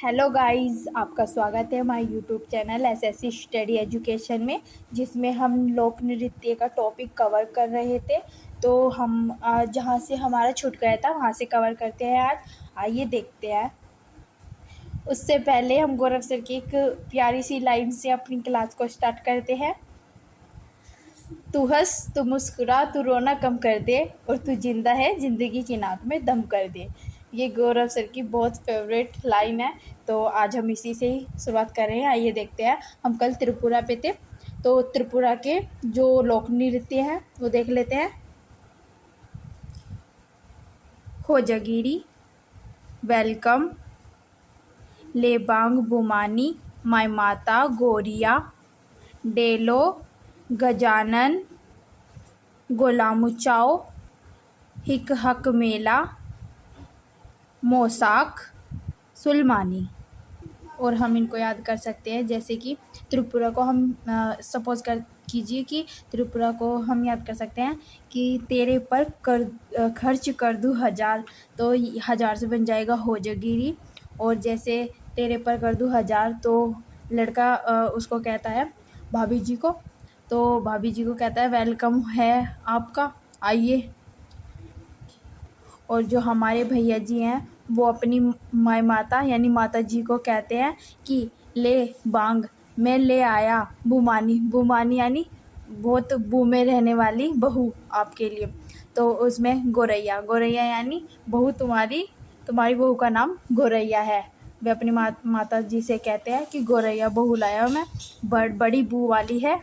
Hello guys, आपका स्वागत है हमारे YouTube channel SSC study education में, जिसमें हम लोक नृत्य का टॉपिक कवर कर रहे थे। तो हम जहाँ से हमारा छूट गया था वहाँ से कवर करते हैं आज। आइए देखते हैं। उससे पहले हम गौरव सर की एक प्यारी सी लाइन से अपनी क्लास को स्टार्ट करते हैं। तू हंस, तू मुस्कुरा, तू रोना कम कर दे, और तू जिंदा है जिंदगी की नाक में दम कर दे। ये गौरव सर की बहुत फेवरेट लाइन है, तो आज हम इसी से ही शुरुआत कर रहे हैं। आइए देखते हैं। हम कल त्रिपुरा पे थे, तो त्रिपुरा के जो लोक नृत्य हैं वो देख लेते हैं। होजागिरी, वेलकम, लेबांग बुमानी, माई माता गोरिया, डेलो, गजानन, गोलामुचाओ, हिक हक मेला, मोसाक, सुलमानी। और हम इनको याद कर सकते हैं, जैसे कि त्रिपुरा को हम सपोज कर कीजिए कि त्रिपुरा को हम याद कर सकते हैं कि तेरे पर खर्च कर दूँ 1000, तो 1000 से बन जाएगा होजागिरी। और जैसे तेरे पर कर दूँ 1000, तो लड़का उसको कहता है भाभी जी को, तो भाभी जी को कहता है वेलकम है आपका, आइए। और जो हमारे भैया जी हैं वो अपनी माई माता यानी माता जी को कहते हैं कि ले बांग, मैं ले आया बुमानी। बुमानी यानी बहुत बू में रहने वाली बहू आपके लिए। तो उसमें गोरैया, गोरैया यानी बहू तुम्हारी बहू का नाम गोरैया है। वे अपनी माता जी से कहते हैं कि गोरैया बहू लाया मैं, बड़ी बू वाली है।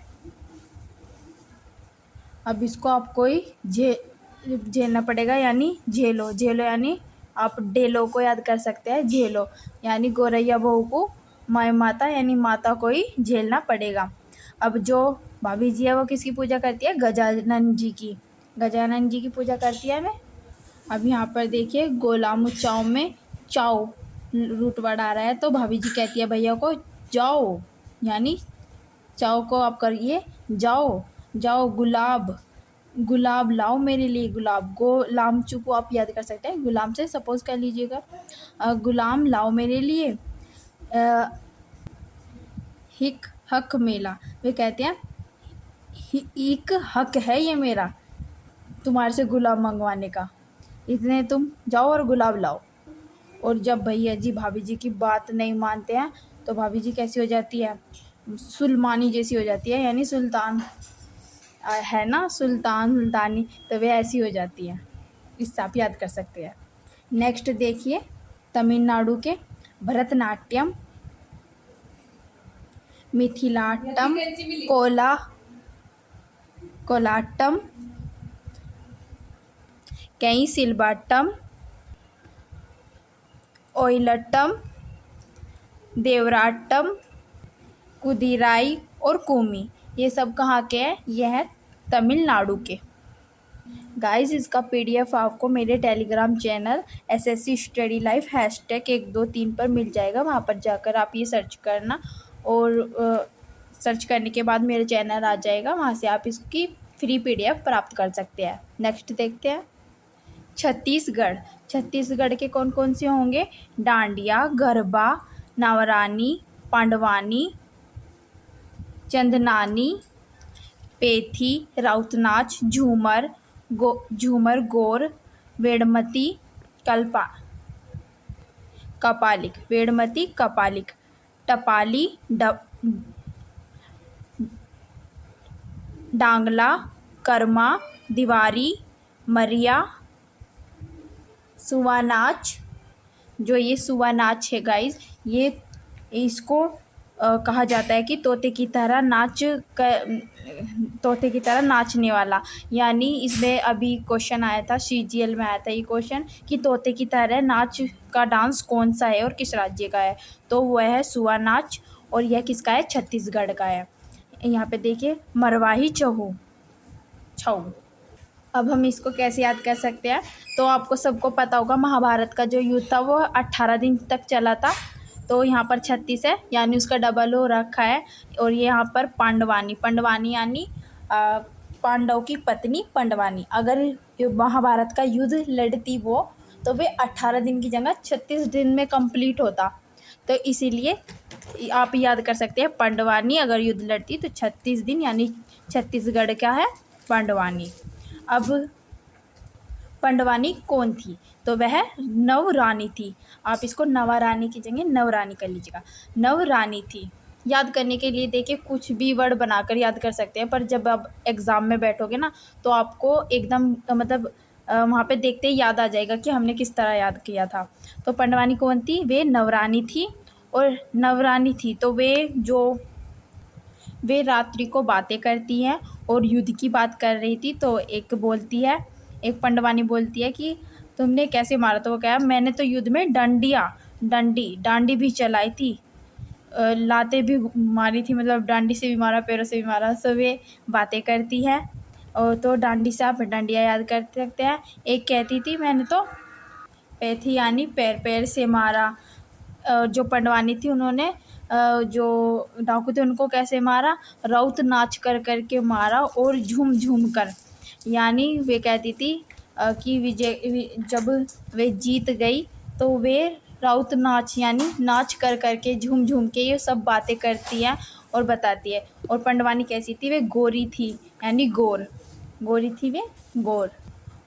अब इसको आपको ही झेलना पड़ेगा, यानी झेलो। झेलो यानी आप डेलो को याद कर सकते हैं, झेलो यानी गोरैया बहू को माई माता यानी माता को ही झेलना पड़ेगा। अब जो भाभी जी है वो किसकी पूजा करती है? गजानन जी की। गजानन जी की पूजा करती है मैं। अब यहाँ पर देखिए गोलामू चाव में चाव रूट वर्ड आ रहा है, तो भाभी जी कहती है भैया को जाओ, यानी चाव को आप करिए जाओ। जाओ गुलाब, गुलाब लाओ मेरे लिए गुलाब। गुलामचू को आप याद कर सकते हैं, गुलाम से सपोज कर लीजिएगा। गुलाम लाओ मेरे लिए। हिक हक मेला, वे कहते हैं एक हक है ये मेरा तुम्हारे से गुलाब मंगवाने का, इतने तुम जाओ और गुलाब लाओ। और जब भैया जी भाभी जी की बात नहीं मानते हैं तो भाभी जी कैसी हो जाती है? सुलमानी जैसी हो जाती है, यानी सुल्तान है ना, सुल्तान सुल्तानी, तो वे ऐसी हो जाती है। इससे आप याद कर सकते हैं। नेक्स्ट देखिए तमिलनाडु के भरतनाट्यम, मिथिलाट्टम, कोलाट्टम, कई सिलबाट्टम, ओइलट्टम, देवराट्टम, कुदिराई और कुमी। ये सब कहाँ के हैं? ये है तमिलनाडु के। गाइस, इसका पीडीएफ आपको मेरे Telegram channel SSC study life #123 पर मिल जाएगा। वहाँ पर जाकर आप ये सर्च करना, और सर्च करने के बाद मेरे चैनल आ जाएगा, वहाँ से आप इसकी फ्री पीडीएफ प्राप्त कर सकते हैं। नेक्स्ट देखते हैं छत्तीसगढ़। छत्तीसगढ़ के कौन कौन से होंगे? डांडिया, गरबा, नावरानी, पांडवानी, चंदनानी, पेथी, राउतनाच, झूमर, गौर, वेड़मती, कपालिक, वेड़मती, कपालिक, टपाली, डांगला, कर्मा, दीवारी, मरिया, सुवा नाच। जो ये सुवा नाच है गाइस, ये इसको कहा जाता है कि तोते की तरह नाचने वाला। यानी इसमें अभी क्वेश्चन आया था, सीजीएल में आया था ये क्वेश्चन कि तोते की तरह नाच का डांस कौन सा है और किस राज्य का है, तो वह है सुआ नाच। और यह किसका है? छत्तीसगढ़ का है। यहाँ पे देखिए मरवाही छऊ। अब हम इसको कैसे याद कर सकते हैं? तो आपको सबको पता होगा महाभारत का जो युद्ध था वो 18 दिन तक चला था, तो यहाँ पर 36 है, यानी उसका डबल हो रखा है। और ये यहाँ पर पांडवानी, पांडवानी यानी पांडव की पत्नी पांडवानी। अगर महाभारत का युद्ध लड़ती वो, तो वे 18 दिन की जगह 36 दिन में कंप्लीट होता। तो इसीलिए आप याद कर सकते हैं पांडवानी अगर युद्ध लड़ती तो 36 दिन, यानी छत्तीसगढ़ क्या है, पांडवानी। अब पांडवानी कौन थी, तो वह नवरानी थी। आप इसको नवारानी की जगह नवरानी कर लीजिएगा। नवरानी थी। याद करने के लिए देखिए कुछ भी वर्ड बनाकर याद कर सकते हैं, पर जब आप एग्ज़ाम में बैठोगे ना तो आपको एकदम मतलब वहाँ पे देखते ही याद आ जाएगा कि हमने किस तरह याद किया था। तो पांडवानी कौन थी, वे नवरानी थी। और नवरानी थी तो वे रात्रि को बातें करती हैं और युद्ध की बात कर रही थी। तो एक बोलती है, एक पांडवानी बोलती है कि तुमने कैसे मारा, तो वो कहा मैंने तो युद्ध में डांडी भी चलाई थी, लातें भी मारी थी, मतलब डांडी से भी मारा, पैरों से भी मारा। तो वे बातें करती है। और तो डांडी से आप डंडियाँ याद कर सकते हैं। एक कहती थी मैंने तो पैथी यानी पैर से मारा। जो पंडवानी थी उन्होंने जो डाकू थे उनको कैसे मारा, राउत नाच कर कर के मारा और झूम झूम कर। यानी वे कहती थी कि जब वे जीत गई तो वे राउत नाच यानी नाच कर कर के झूम झूम के ये सब बातें करती हैं और बताती है। और पंडवानी कैसी थी, वे गोरी थी, यानी गोरी थी वे, गोर।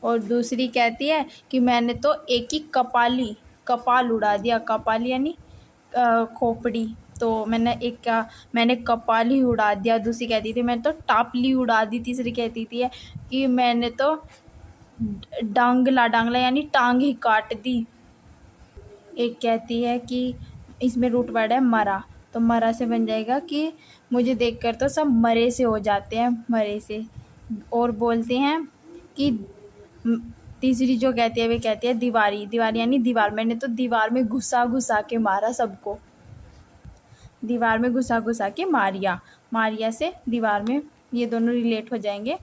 और दूसरी कहती है कि मैंने तो एक ही कपाल उड़ा दिया। कपाल यानी खोपड़ी। तो मैंने कपाल ही उड़ा दिया। दूसरी कहती थी मैंने तो टापली उड़ा दी। तीसरी कहती थी कि मैंने तो डांगला यानी टांग ही काट दी। एक कहती है कि इसमें रूट वर्ड है मरा, तो मरा से बन जाएगा कि मुझे देखकर तो सब मरे से हो जाते हैं, मरे से। और बोलते हैं कि तीसरी जो कहती है वे कहती है दीवारी यानी दीवार। मैंने तो दीवार में घुसा के मारा सबको, दीवार में घुसा के मारिया से दीवार में, ये दोनों रिलेट हो जाएंगे।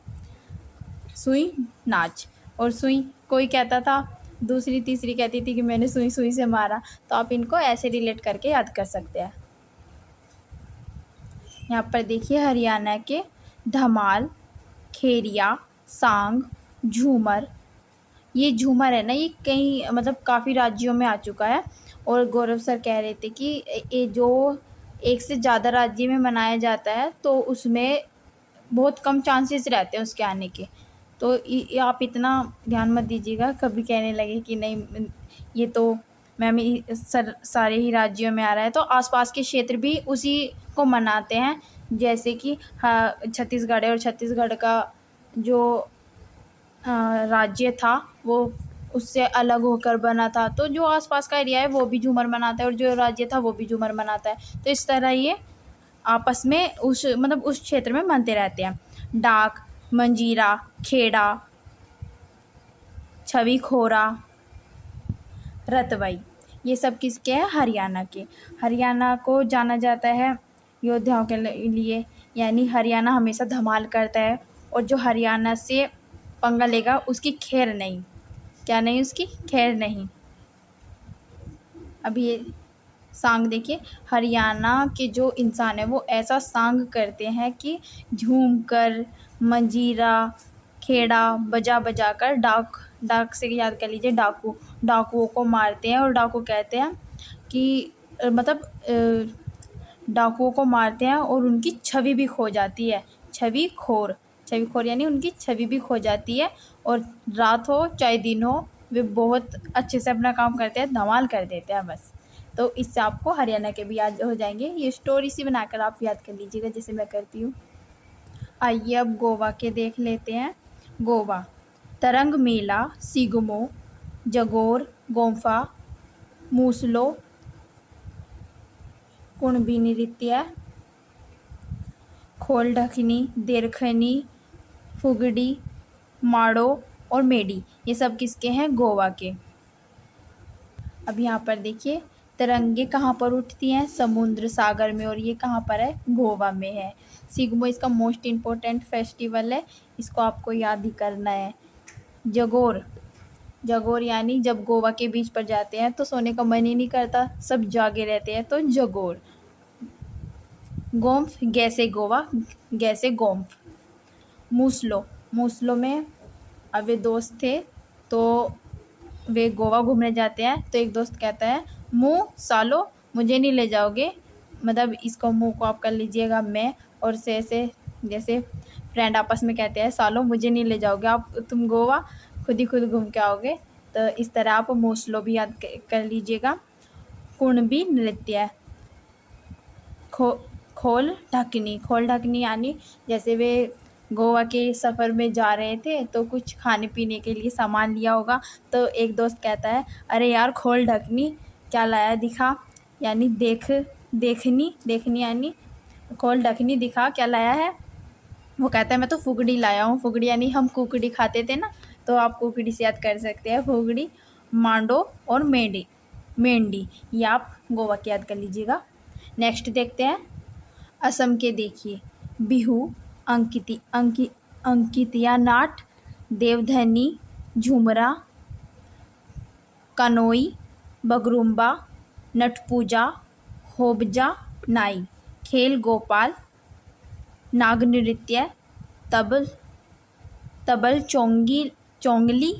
सुई नाच और सुई कोई कहता था, दूसरी तीसरी कहती थी कि मैंने सुई से मारा। तो आप इनको ऐसे रिलेट करके याद कर सकते हैं। यहाँ पर देखिए हरियाणा के धमाल, खेरिया, सांग, झूमर। ये झूमर है ना, ये कई मतलब काफ़ी राज्यों में आ चुका है। और गौरव सर कह रहे थे कि ये जो एक से ज़्यादा राज्य में मनाया जाता है तो उसमें बहुत कम चांसेस रहते हैं उसके आने के। तो आप इतना ध्यान मत दीजिएगा, कभी कहने लगे कि नहीं ये तो मैम सारे ही राज्यों में आ रहा है। तो आसपास के क्षेत्र भी उसी को मनाते हैं, जैसे कि हाँ छत्तीसगढ़ है और छत्तीसगढ़ का जो राज्य था वो उससे अलग होकर बना था, तो जो आसपास का एरिया है वो भी झूमर मनाता है और जो राज्य था वो भी झूमर मनाता है। तो इस तरह ये आपस में उस क्षेत्र में मनते रहते हैं। डाक, मंजीरा, खेड़ा, छवि खोरा, रतवई, ये सब किसके हैं, हरियाणा के। हरियाणा को जाना जाता है योद्धाओं के लिए, यानी हरियाणा हमेशा धमाल करता है। और जो हरियाणा से पंगा लेगा उसकी खैर नहीं, क्या नहीं, उसकी खैर नहीं। अब ये सांग देखिए, हरियाणा के जो इंसान है वो ऐसा सांग करते हैं कि झूम कर, मंजीरा, खेड़ा बजा कर, डाक से याद कर लीजिए डाकुओं को मारते हैं। और डाकू कहते हैं कि मतलब डाकुओं को मारते हैं और उनकी छवि भी खो जाती है। छवि खोर यानी उनकी छवि भी खो जाती है। और रात हो चाहे दिन हो वे बहुत अच्छे से अपना काम करते हैं, धमाल कर देते हैं बस। तो इससे आपको हरियाणा के भी याद हो जाएंगे। ये स्टोरी सी बनाकर आप याद कर लीजिएगा जैसे मैं करती हूँ। आइए अब गोवा के देख लेते हैं। गोवा, तरंग मेला, सिगमो, जगोर, गोंफा, मूसलो, कुणबी नृत्य, खोल ढकनी, देरखनी, फुगड़ी, माड़ो और मेडी, ये सब किसके हैं, गोवा के। अब यहाँ पर देखिए तिरंगे कहाँ पर उठती हैं, समुद्र सागर में, और ये कहाँ पर है, गोवा में है। सिगमो इसका मोस्ट इम्पोर्टेंट फेस्टिवल है, इसको आपको याद ही करना है। जगोर यानी जब गोवा के बीच पर जाते हैं तो सोने का मन ही नहीं करता, सब जागे रहते हैं, तो जगोर। गोम्फ गैसे गोवा, गैसे गोम्फ। मूसलो में अब वे दोस्त थे तो वे गोवा घूमने जाते हैं, तो एक दोस्त कहता है मुँह सालो मुझे नहीं ले जाओगे, मतलब इसको मुँह को आप कर लीजिएगा मैं, और से जैसे फ्रेंड आपस में कहते हैं सालों मुझे नहीं ले जाओगे आप, तुम गोवा खुद ही खुद घूम के आओगे। तो इस तरह आप मोस्लो भी याद कर लीजिएगा। कुणबी नृत्य, खो खोल ढकनी यानी जैसे वे गोवा के सफ़र में जा रहे थे तो कुछ खाने पीने के लिए सामान लिया होगा, तो एक दोस्त कहता है अरे यार खोल ढकनी, क्या लाया दिखा, यानी देखनी यानी खोल ढकनी, दिखा क्या लाया है। वो कहता है मैं तो फुगड़ी लाया हूँ। फुगड़ी यानी हम कुकड़ी खाते थे ना, तो आप कुकड़ी से याद कर सकते हैं फुगड़ी। मांडो और मेंढी ये आप गोवा की याद कर लीजिएगा। नेक्स्ट देखते हैं असम के। देखिए बिहू, अंकितिया नाट, देवधनी, झुमरा, कनोई, बगरुम्बा, नटपूजा, होबजा, नाई। खेल गोपाल, नाग नृत्य, तबल चोंगली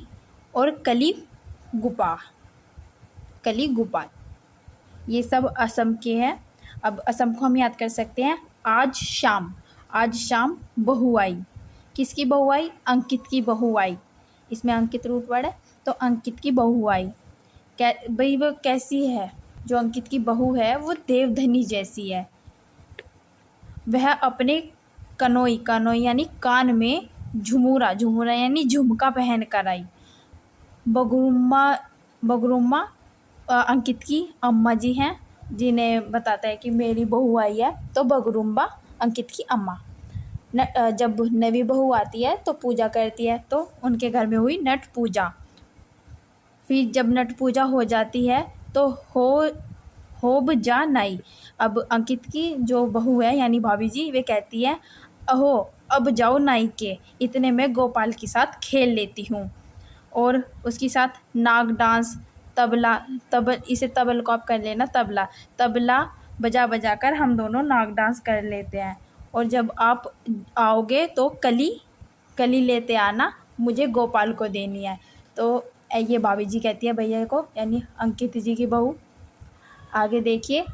और कली गुपा, ये सब असम के हैं। अब असम को हम याद कर सकते हैं आज शाम बहू आई। किसकी बहू आई? अंकित की बहू आई। इसमें अंकित रूट वर्ड है, तो अंकित की बहू आई। भाई वो कैसी है? जो अंकित की बहू है वो देवधनी जैसी है। वह अपने कनोई यानी कान में झुमुरा यानी झुमका पहन कर आई। बगरुम्मा अंकित की अम्मा जी हैं, जिन्हें बताता है कि मेरी बहू आई है, तो बगरुम्बा अंकित की अम्मा। जब नवी बहू आती है तो पूजा करती है, तो उनके घर में हुई नट पूजा। फिर जब नट पूजा हो जाती है तो होब जा नाई। अब अंकित की जो बहू है यानी भाभी जी, वे कहती है अहो अब जाओ नाई के, इतने में गोपाल के साथ खेल लेती हूँ। और उसके साथ नाग डांस, इसे तबल को आप कर लेना तबला बजा कर हम दोनों नाग डांस कर लेते हैं। और जब आप आओगे तो कली लेते आना, मुझे गोपाल को देनी है। तो ये भाभी जी कहती है भैया को, यानी अंकित जी की बहू। आगे देखिए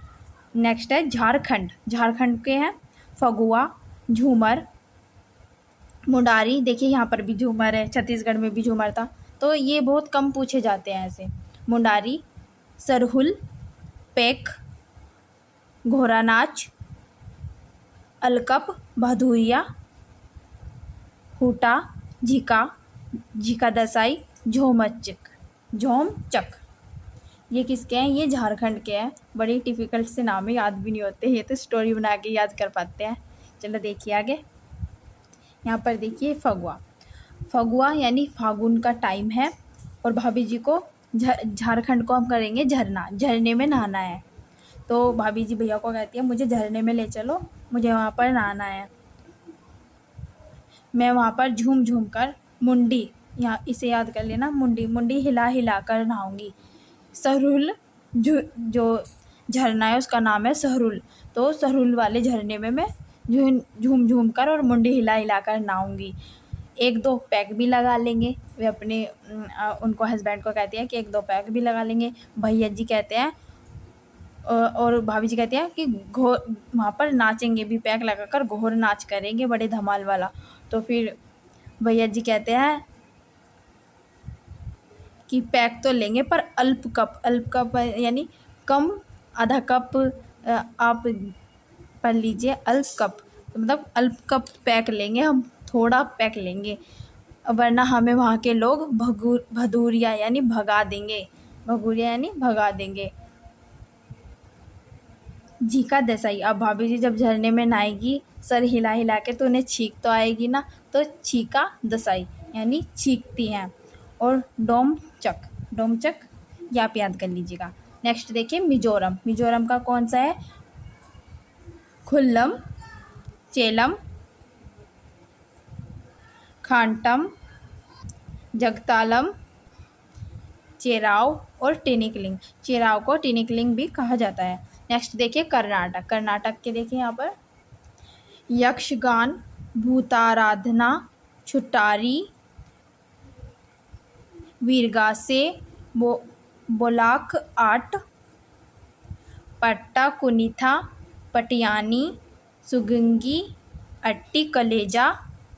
नेक्स्ट है झारखंड के हैं फगुआ, झूमर, मुंडारी। देखिए यहाँ पर भी झूमर है, छत्तीसगढ़ में भी झूमर था, तो ये बहुत कम पूछे जाते हैं ऐसे। मुंडारी, सरहुल, पेक, घोड़ा नाच, अलकप, भदुरिया, हुटा, झिका दसाई, झोमचक। ये किसके हैं? ये झारखंड के हैं। बड़ी डिफ़िकल्ट से नाम है, याद भी नहीं होते, ये तो स्टोरी बना के याद कर पाते हैं। चलो देखिए आगे। यहाँ पर देखिए फगुआ यानी फागुन का टाइम है, और भाभी जी को झारखंड को हम करेंगे झरने में नहाना है। तो भाभी जी भैया को कहती है मुझे झरने में ले चलो, मुझे वहाँ पर नहाना है। मैं वहाँ पर झूम कर मुंडी, यहाँ इसे याद कर लेना, मुंडी हिला कर नहाऊंगी। सहरुल जो झरना है उसका नाम है सहरुल, तो सहरुल वाले झरने में मैं झूम कर और मुंडी हिला कर नहाऊंगी। 1-2 पैक भी लगा लेंगे। वे अपने उनको हस्बैंड को कहती है कि 1-2 पैक भी लगा लेंगे। भैया जी कहते हैं और भाभी जी कहती हैं कि वहाँ पर नाचेंगे भी, पैक लगाकर घोर नाच करेंगे बड़े धमाल वाला। तो फिर भैया जी कहते हैं कि पैक तो लेंगे पर अल्प कप यानी कम, आधा कप आप पढ़ लीजिए, अल्प कप मतलब अल्प कप पैक लेंगे हम, थोड़ा पैक लेंगे, वरना हमें वहाँ के लोग भदूरिया यानी भगा देंगे। झीका दसाई, अब भाभी जी जब झरने में नहाएगी सर हिला के तो उन्हें छींक तो आएगी ना, तो छीका दसाई यानी छींकती हैं। और डोमचक ये आप याद कर लीजिएगा। नेक्स्ट देखिए मिजोरम का कौन सा है? खुल्लम, चेलम, खांटम, जगतालम, चेराव और टिनिकलिंग। चेराव को टिनिकलिंग भी कहा जाता है। नेक्स्ट देखिए कर्नाटक के देखिए यहाँ पर यक्षगान, भूताराधना, छुटारी, वीरगासे, बोलाक आर्ट, पट्टा कुनीथा, पटियानी, सुगंगी, अट्टी कलेजा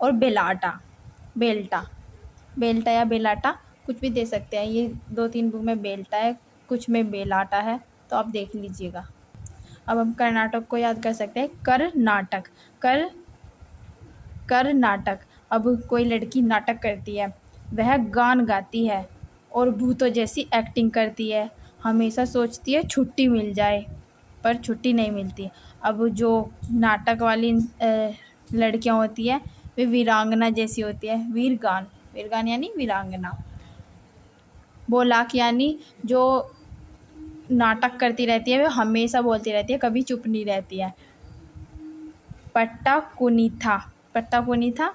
और बेलाटा। बेल्टा, बेल्टा या बेलाटा कुछ भी दे सकते हैं। ये 2-3 बुक में बेल्टा है, कुछ में बेलाटा है, तो आप देख लीजिएगा। अब हम कर्नाटक को याद कर सकते हैं। कर्नाटक, कर्नाटक। अब कोई लड़की नाटक करती है, वह गान गाती है और भूतों जैसी एक्टिंग करती है, हमेशा सोचती है छुट्टी मिल जाए पर छुट्टी नहीं मिलती। अब जो नाटक वाली लड़कियां होती है वे वीरांगना जैसी होती है। वीरगान, वीरगान यानी वीरांगना। बोलाक यानी जो नाटक करती रहती है, वह हमेशा बोलती रहती है, कभी चुप नहीं रहती है। पट्टा कुनीथा, पट्टा कुनीथा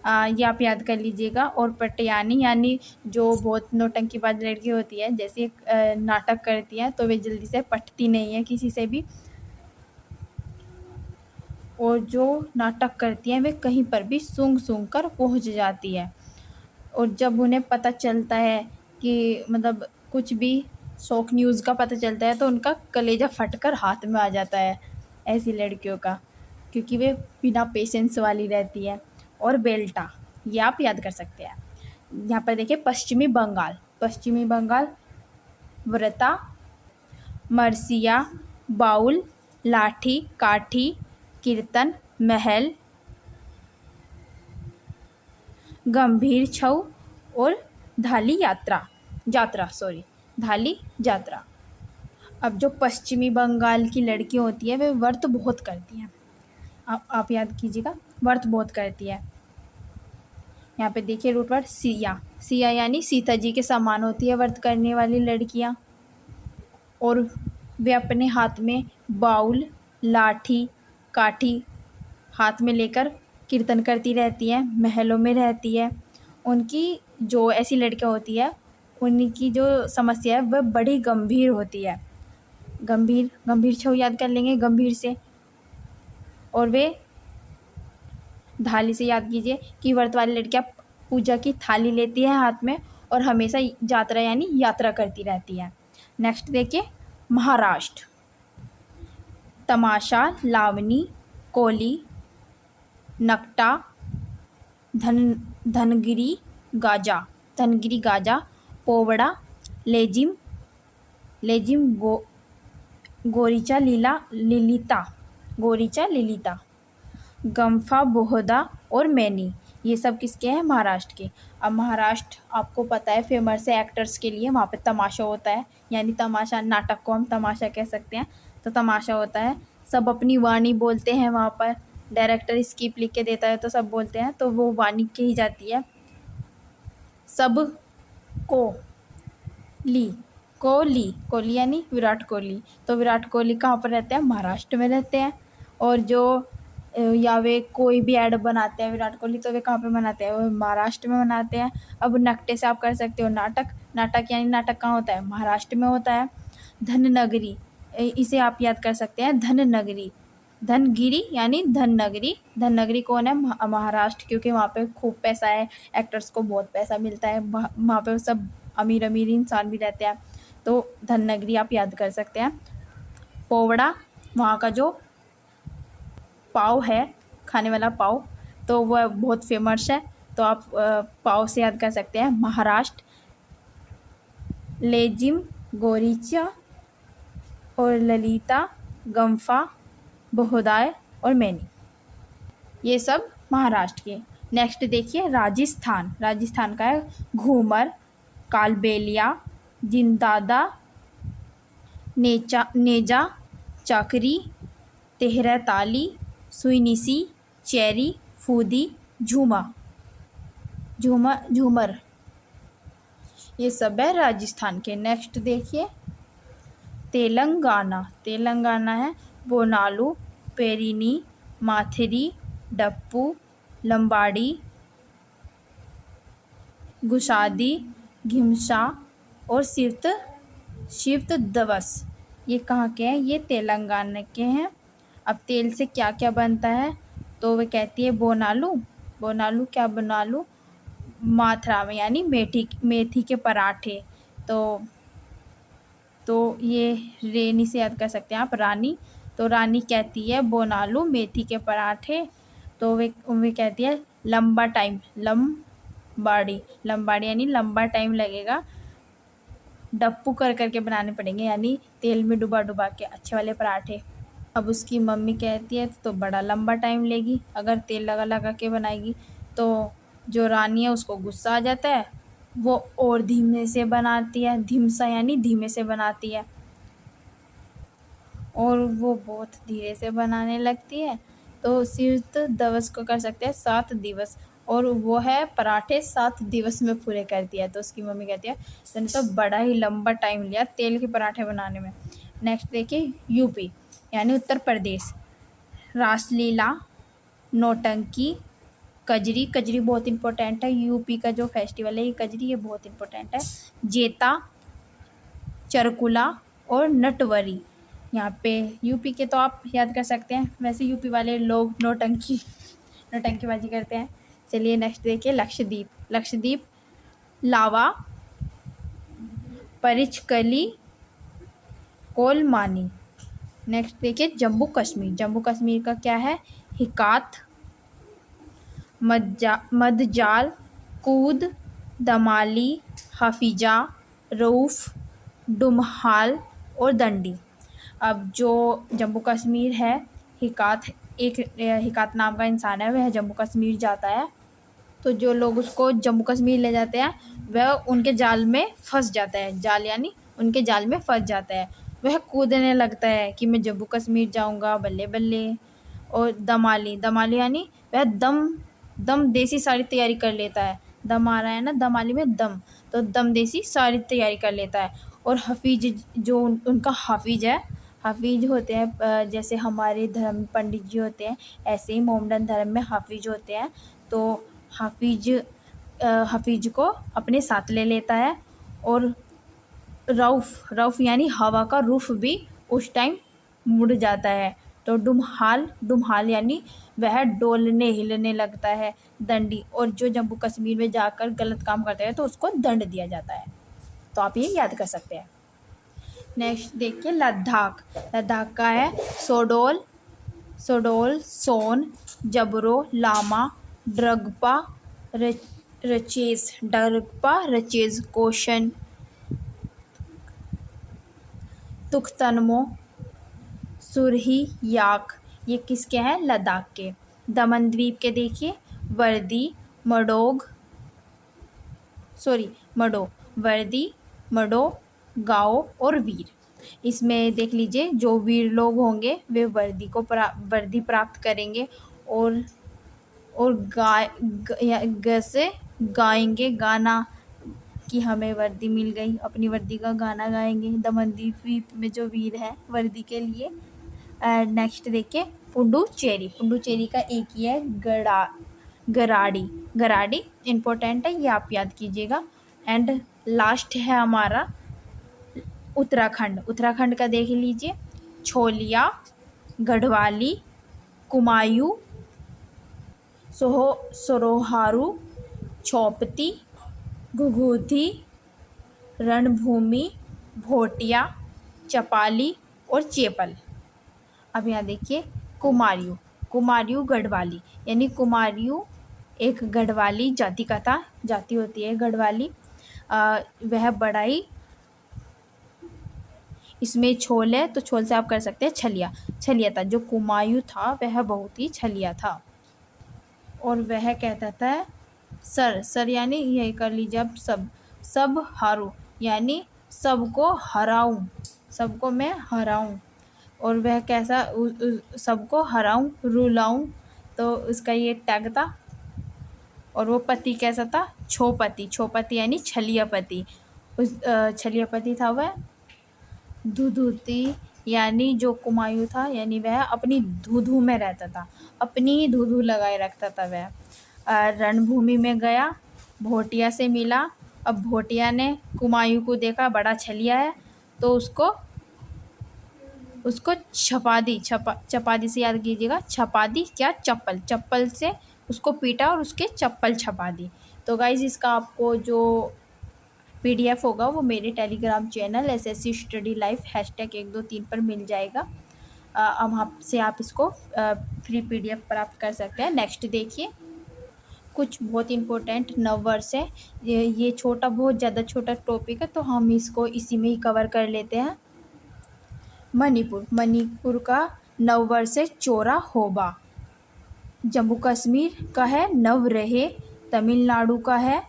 ये आप याद कर लीजिएगा। और पटियानी यानी जो बहुत नौटंकीबाज लड़की होती है, जैसे नाटक करती है तो वे जल्दी से पटती नहीं है किसी से भी, और जो नाटक करती है वे कहीं पर भी सूंघ सूंघ कर पहुंच जाती है। और जब उन्हें पता चलता है कि मतलब कुछ भी शॉक न्यूज़ का पता चलता है तो उनका कलेजा फटकर हाथ में आ जाता है, ऐसी लड़कियों का, क्योंकि वे बिना पेशेंस वाली रहती है। और बेल्टा ये आप याद कर सकते हैं। यहाँ पर देखिए पश्चिमी बंगाल, पश्चिमी बंगाल व्रता, मरसिया, बाउल, लाठी, काठी, कीर्तन, महल, गंभीर छऊ और धाली यात्रा। अब जो पश्चिमी बंगाल की लड़की होती है वे व्रत बहुत करती हैं। आप याद कीजिएगा, व्रत बहुत करती है। यहाँ पे देखिए रूट वर्ड सिया, सिया यानी सीता जी के समान होती है व्रत करने वाली लड़कियाँ। और वे अपने हाथ में बाउल, लाठी, काठी हाथ में लेकर कीर्तन करती रहती है, महलों में रहती है। उनकी जो ऐसी लड़कियाँ होती है उनकी जो समस्या है वह बड़ी गंभीर होती है। गंभीर छऊ याद कर लेंगे, गंभीर से। और वे थाली से याद कीजिए कि व्रत वाली लड़कियाँ पूजा की थाली लेती है हाथ में और हमेशा यात्रा यानी यात्रा करती रहती है। नेक्स्ट देखिए महाराष्ट्र, तमाशा, लावनी, कोली, नकटा, धनगिरी गाजा, पोवड़ा, लेजिम, गोरीचा लिलिता, गम्फा, बोहदा और मैनी। ये सब किसके हैं? महाराष्ट्र के। अब महाराष्ट्र आपको पता है फेमस है एक्टर्स के लिए, वहाँ पे तमाशा होता है, यानी तमाशा, नाटक को हम तमाशा कह सकते हैं। तो तमाशा होता है, सब अपनी वाणी बोलते हैं वहाँ पर, डायरेक्टर स्क्रिप्ट लिख के देता है तो सब बोलते हैं, तो वो वाणी कही जाती है। सब कोहली यानी विराट कोहली। तो विराट कोहली कहाँ पर रहते हैं? महाराष्ट्र में रहते हैं। और जो या वे कोई भी ऐड बनाते हैं विराट कोहली, तो वे कहाँ पे बनाते हैं? वो महाराष्ट्र में बनाते हैं। अब नकटे से आप कर सकते हो नाटक यानी नाटक कहाँ होता है? महाराष्ट्र में होता है। धननगरी, इसे आप याद कर सकते हैं, धननगरी। धनगिरी यानी धननगरी कौन है? महाराष्ट्र, क्योंकि वहाँ पे खूब पैसा है, एक्टर्स को बहुत पैसा मिलता है, वहाँ पे सब अमीर इंसान भी रहते हैं, तो धननगरी आप याद कर सकते हैं। पोवड़ा, वहाँ का जो पाव है, खाने वाला पाव, तो वह बहुत फेमस है, तो आप पाव से याद कर सकते हैं महाराष्ट्र। लेजिम, गोरीचा और ललिता, गम्फा, बहोदाय और मैनी, ये सब महाराष्ट्र के। नेक्स्ट देखिए राजस्थान का है घूमर, कालबेलिया, जिंदादा, नेजा, चाकरी, तेहरा ताली, सुईनिसी, चेरी, फूदी, झूमर, ये सब है राजस्थान के। नेक्स्ट देखिए तेलंगाना है बोनालू, पेरिनी, माथिरी, डप्पू, लंबाड़ी, गुशादी, घिमसा और शिफ्त दवस। ये कहाँ के हैं? ये तेलंगाना के हैं। अब तेल से क्या क्या बनता है? तो वे कहती है बोनालू क्या बोनालू? माथरा में यानी मेथी के पराठे। तो तो ये रेनी से याद कर सकते हैं आप, रानी। तो रानी कहती है बना लूँ मेथी के पराठे। तो वे कहती है लंबा टाइम, लंबाड़ी, लंबाड़ी यानी लंबा टाइम लगेगा, डप्पू कर करके बनाने पड़ेंगे, यानी तेल में डुबा डुबा के अच्छे वाले पराठे। अब उसकी मम्मी कहती है तो बड़ा लंबा टाइम लेगी, अगर तेल लगा लगा के बनाएगी। तो जो रानी है उसको गुस्सा आ जाता है, वो और धीमे से बनाती है, धीमसा यानी धीमे से बनाती है, और वो बहुत धीरे से बनाने लगती है। तो सिर्फ दिवस को कर सकते हैं 7 दिवस, और वो है पराठे 7 दिवस में पूरे करती है। तो उसकी मम्मी कहती है तूने तो बड़ा ही लंबा टाइम लिया तेल के पराठे बनाने में। नेक्स्ट देखिए यूपी यानी उत्तर प्रदेश। रासलीला, नौटंकी, कजरी, कजरी बहुत इंपॉर्टेंट है, यूपी का जो फेस्टिवल है ये कजरी, ये बहुत इंपॉर्टेंट है। जेता, चरकुला और नटवरी। यहाँ पे यूपी के तो आप याद कर सकते हैं, वैसे यूपी वाले लोग नौटंकीबाजी करते हैं। चलिए नेक्स्ट देखिए लक्षद्वीप। लक्षद्वीप लावा, परिचकली, कोलमानी। नेक्स्ट देखिए जम्मू कश्मीर। जम्मू कश्मीर का क्या है, हिकात, मदजाल, कूद, दमाली, हफीजा, रऊफ, डुमहाल और दंडी। अब जो जम्मू कश्मीर है, हिकात नाम का इंसान है, वह जम्मू कश्मीर जाता है। तो जो लोग उसको जम्मू कश्मीर ले जाते हैं वह उनके जाल में फंस जाता है, जाल यानी उनके जाल में फंस जाता है। वह कूदने लगता है कि मैं जम्मू कश्मीर जाऊंगा, बल्ले बल्ले। और दमाली, दमाली यानी वह दम देसी सारी तैयारी कर लेता है। दम आ रहा है ना, दमाली में दम, तो दम देसी सारी तैयारी कर लेता है। और हफीज, जो उनका हाफिज है, हाफिज होते हैं जैसे हमारे धर्म पंडित जी होते हैं, ऐसे ही मोमडन धर्म में हाफिज होते हैं। तो हाफिज को अपने साथ ले लेता है। और रऊफ यानी हवा का रुख भी उस टाइम मुड़ जाता है। तो डुमहाल यानी वह डोलने हिलने लगता है। दंडी, और जो जम्मू कश्मीर में जाकर गलत काम करते हैं तो उसको दंड दिया जाता है। तो आप ये याद कर सकते हैं। नेक्स्ट देखिए लद्दाख। लद्दाख का है सोडोल, सोन, जबरो, लामा, ड्रगपा, रचेज, कोशन, तुख्तनमो, सुरही, याक। ये किसके हैं, लद्दाख के। दमन द्वीप के देखिए मडो, वर्दी, मडो, गाओ और वीर। इसमें देख लीजिए जो वीर लोग होंगे वे वर्दी प्राप्त करेंगे, और से गाएंगे गाना कि हमें वर्दी मिल गई, अपनी वर्दी का गाना गाएंगे दमन द्वीप में जो वीर है वर्दी के लिए। नेक्स्ट देखिए पुडुचेरी का एक ही है गराड़ी इम्पोर्टेंट है, ये आप याद कीजिएगा। एंड लास्ट है हमारा उत्तराखंड का देख लीजिए छोलिया, गढ़वाली, कुमायूं, सरोहारू, चौपती, घुघुती, रणभूमि, भोटिया, चपाली और चेपल। अब यहाँ देखिए कुमायूं गढ़वाली, यानी कुमायूं एक गढ़वाली जाति होती है गढ़वाली। वह बड़ा ही, इसमें छोल है तो छोल से आप कर सकते हैं छलिया था। जो कुमायूं था वह बहुत ही छलिया था, और वह कहता था सर यानी यही कर लीजिए आप, सब हारू यानी सबको हराऊं, सबको मैं हराऊं। और वह कैसा सबको हराऊं, रुलाऊं, तो उसका ये टैग था। और वो पति कैसा था, छोपति यानी छलियापति। उस छलियापति था वह। धुधुती यानी जो कुमायूं था, यानी वह अपनी धुधु में रहता था, अपनी ही धुधु लगाए रखता था वह। रणभूमि में गया, भोटिया से मिला। अब भोटिया ने कुमायूं को देखा बड़ा छलिया है, तो उसको चपादी से याद कीजिएगा, चपादी क्या, चप्पल से उसको पीटा और उसके चप्पल छपा दी। तो गाइज इसका आपको जो PDF होगा वो मेरे Telegram channel SSC study life #123 पर मिल जाएगा। वहाँ से आप इसको फ्री PDF प्राप्त कर सकते हैं। नेक्स्ट देखिए, कुछ बहुत इम्पोर्टेंट नववर्ष है। ये छोटा, बहुत ज़्यादा छोटा टॉपिक है, तो हम इसको इसी में ही कवर कर लेते हैं। मणिपुर का नववर्ष है चोरा होबा। जम्मू कश्मीर का है नवरेह। तमिलनाडु का है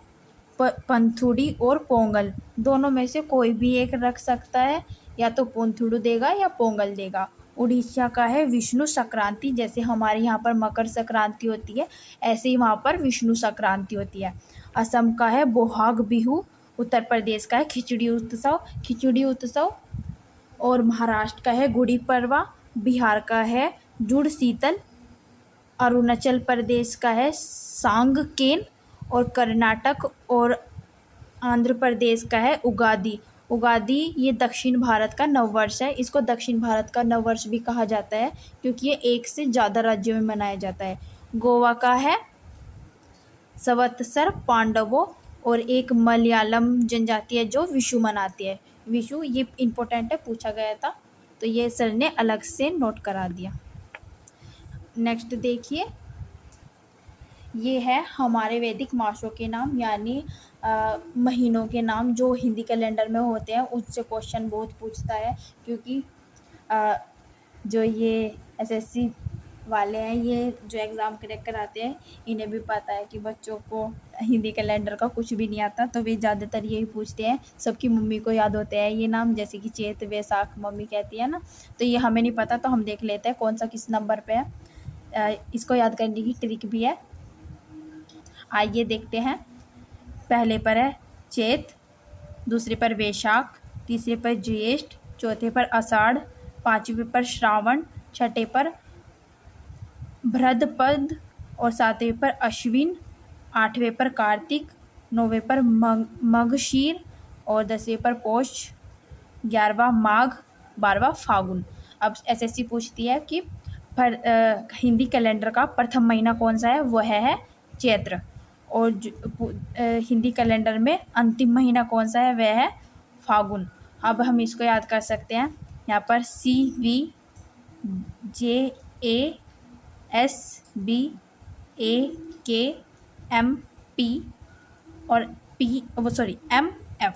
पंथुडी और पोंगल। दोनों में से कोई भी एक रख सकता है, या तो पंथुडू देगा या पोंगल देगा। उड़ीसा का है विष्णु संक्रांति। जैसे हमारे यहाँ पर मकर संक्रांति होती है, ऐसे ही वहाँ पर विष्णु संक्रांति होती है। असम का है बोहाग बिहू। उत्तर प्रदेश का है खिचड़ी उत्सव। और महाराष्ट्र का है गुड़ी पड़वा। बिहार का है जुड़ शीतल। अरुणाचल प्रदेश का है सांगकेन। और कर्नाटक और आंध्र प्रदेश का है उगादी। ये दक्षिण भारत का नववर्ष है। इसको दक्षिण भारत का नववर्ष भी कहा जाता है, क्योंकि ये एक से ज़्यादा राज्यों में मनाया जाता है। गोवा का है संवत्सर पांडवों। और एक मलयालम जनजाति है जो विशु मनाती है। विशु ये इम्पोर्टेंट है, पूछा गया था, तो ये सर ने अलग से नोट करा दिया। नेक्स्ट देखिए, ये है हमारे वैदिक मासों के नाम, यानी महीनों के नाम जो हिंदी कैलेंडर में होते हैं। उससे क्वेश्चन बहुत पूछता है, क्योंकि जो ये SSC वाले हैं, ये जो एग्ज़ाम क्रैक कराते हैं, इन्हें भी पता है कि बच्चों को हिंदी कैलेंडर का कुछ भी नहीं आता, तो वे ज़्यादातर यही पूछते हैं। सबकी मम्मी को याद होते हैं ये नाम, जैसे कि चैत वैशाख मम्मी कहती है ना, तो ये हमें नहीं पता, तो हम देख लेते हैं कौन सा किस नंबर पे है। इसको याद करने की ट्रिक भी है, आइए देखते हैं। पहले पर है चैत, दूसरे पर वैशाख, तीसरे पर ज्येष्ठ, चौथे पर आषाढ़, पांचवें पर श्रावण, छठे पर भद्रपद और सातवें पर अश्विन, आठवें पर कार्तिक, नौवें पर मगशीर और 10वें पर पौष, 11वां माघ, 12वां फागुन। अब SSC पूछती है कि हिंदी कैलेंडर का प्रथम महीना कौन सा है, वह है चैत्र। और हिंदी कैलेंडर में अंतिम महीना कौन सा है, वह है फागुन। अब हम इसको याद कर सकते हैं। यहाँ पर CVJASBAK MP और MF,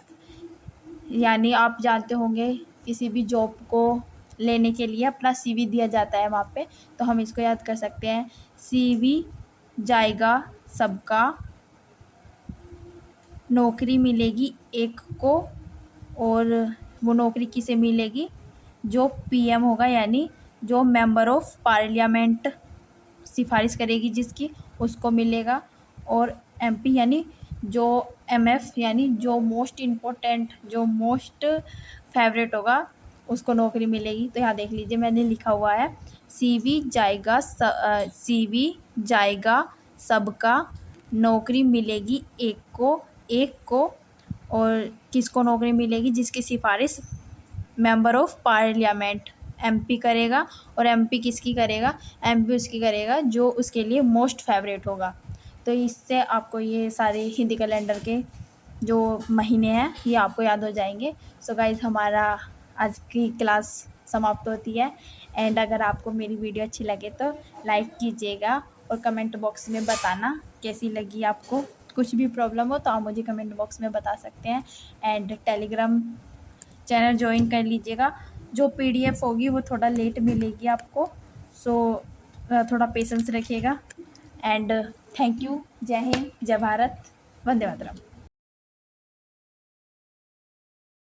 यानी आप जानते होंगे किसी भी जॉब को लेने के लिए अपना CV दिया जाता है वहाँ पे, तो हम इसको याद कर सकते हैं। CV जाएगा सबका, नौकरी मिलेगी एक को, और वो नौकरी किसे मिलेगी, जो PM होगा, यानी जो मेंबर ऑफ पार्लियामेंट सिफारिश करेगी जिसकी, उसको मिलेगा। और MP यानी जो MF यानी जो मोस्ट इम्पोर्टेंट, जो मोस्ट फेवरेट होगा, उसको नौकरी मिलेगी। तो यहाँ देख लीजिए मैंने लिखा हुआ है CV जाएगा सबका, नौकरी मिलेगी एक को, और किसको नौकरी मिलेगी, जिसकी सिफारिश मेंबर ऑफ पार्लियामेंट MP करेगा। और MP किसकी करेगा, MP उसकी करेगा जो उसके लिए मोस्ट फेवरेट होगा। तो इससे आपको ये सारे हिंदी कैलेंडर के जो महीने हैं ये आपको याद हो जाएंगे। सो गाइज, हमारा आज की क्लास समाप्त होती है। एंड अगर आपको मेरी वीडियो अच्छी लगे तो लाइक कीजिएगा, और कमेंट बॉक्स में बताना कैसी लगी आपको। कुछ भी प्रॉब्लम हो तो आप मुझे कमेंट बॉक्स में बता सकते हैं। एंड टेलीग्राम चैनल ज्वाइन कर लीजिएगा। जो PDF होगी वो थोड़ा लेट मिलेगी आपको, सो थोड़ा पेशेंस रखिएगा। And thank you. जय हिंद, जय भारत, वंदे मातरम।